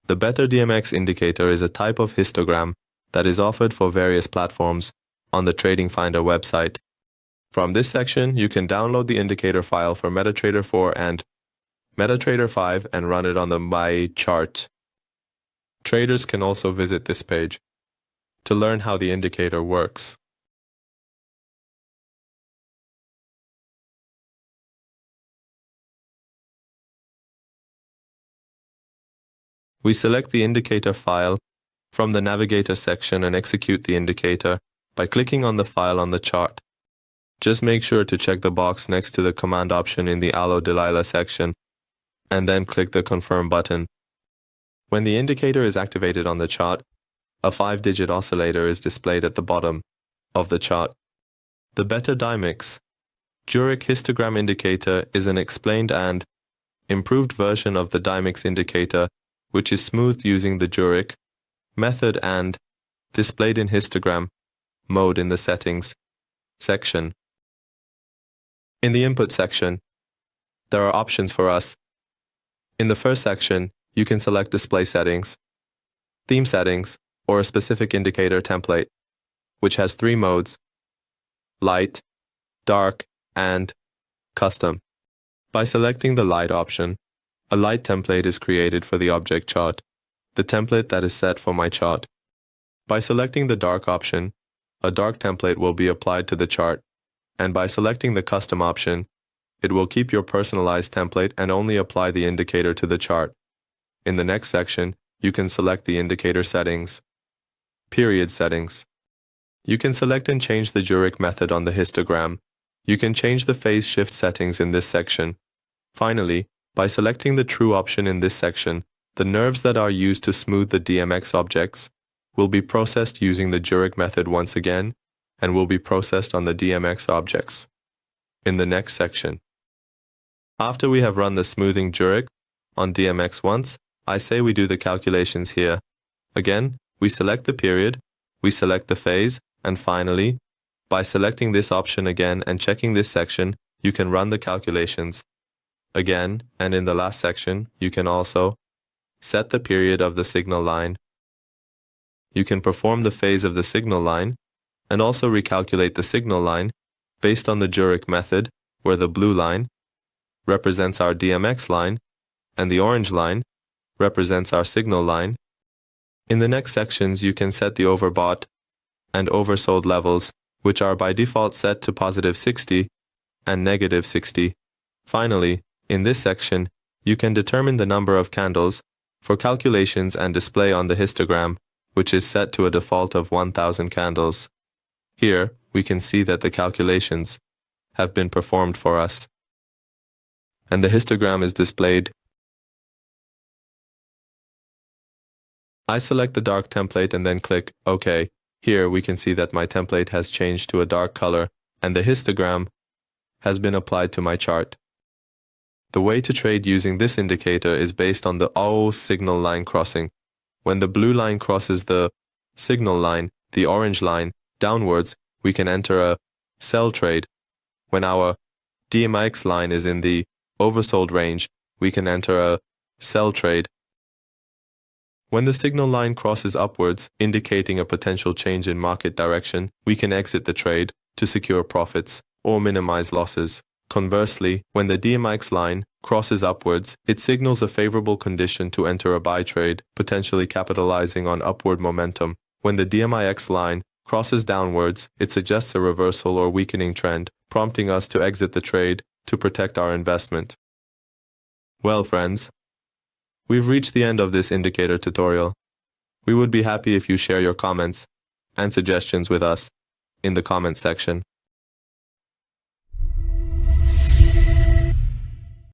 The Better DMX indicator is a type of histogram that is offered for various platforms on the Trading Finder website. From this section, you can download the indicator file for MetaTrader 4 and MetaTrader 5 and run it on the My Chart. Traders can also visit this page to learn how the indicator works. We select the indicator file from the Navigator section and execute the indicator by clicking on the file on the chart. Just make sure to check the box next to the command option in the Allo Delilah section and then click the Confirm button. When the indicator is activated on the chart, a 5-digit oscillator is displayed at the bottom of the chart. The Better DMX Jurik Histogram indicator is an explained and improved version of the DMX indicator, which is smoothed using the Juric method and displayed in histogram mode in the Settings section. In the Input section, there are options for us. In the first section, you can select Display Settings, Theme Settings, or a specific indicator template, which has 3 modes: Light, Dark, and Custom. By selecting the Light option, a light template is created for the object chart, the template that is set for my chart. By selecting the Dark option, a dark template will be applied to the chart, and by selecting the Custom option, it will keep your personalized template and only apply the indicator to the chart. In the next section, you can select the indicator settings. Period settings. You can select and change the Juric method on the histogram. You can change the phase shift settings in this section. Finally, by selecting the True option in this section, the nerves that are used to smooth the DMX objects will be processed using the Juric method once again and will be processed on the DMX objects in the next section. After we have run the smoothing Juric on DMX once, I say we do the calculations here. Again, we select the period, we select the phase, and finally, by selecting this option again and checking this section, you can run the calculations again, and in the last section, you can also set the period of the signal line. You can perform the phase of the signal line and also recalculate the signal line based on the Juric method, where the blue line represents our DMX line and the orange line represents our signal line. In the next sections, you can set the overbought and oversold levels, which are by default set to +60 and -60. Finally, in this section, you can determine the number of candles for calculations and display on the histogram, which is set to a default of 1000 candles. Here, we can see that the calculations have been performed for us, and the histogram is displayed. I select the dark template and then click OK. Here we can see that my template has changed to a dark color and the histogram has been applied to my chart. The way to trade using this indicator is based on the O signal line crossing. When the blue line crosses the signal line, the orange line, downwards, we can enter a sell trade. When our DMX line is in the oversold range, we can enter a sell trade. When the signal line crosses upwards, indicating a potential change in market direction, we can exit the trade to secure profits or minimize losses. Conversely, when the DMX line crosses upwards, it signals a favorable condition to enter a buy trade, potentially capitalizing on upward momentum. When the DMX line crosses downwards, it suggests a reversal or weakening trend, prompting us to exit the trade to protect our investment. Well, friends, we've reached the end of this indicator tutorial. We would be happy if you share your comments and suggestions with us in the comments section.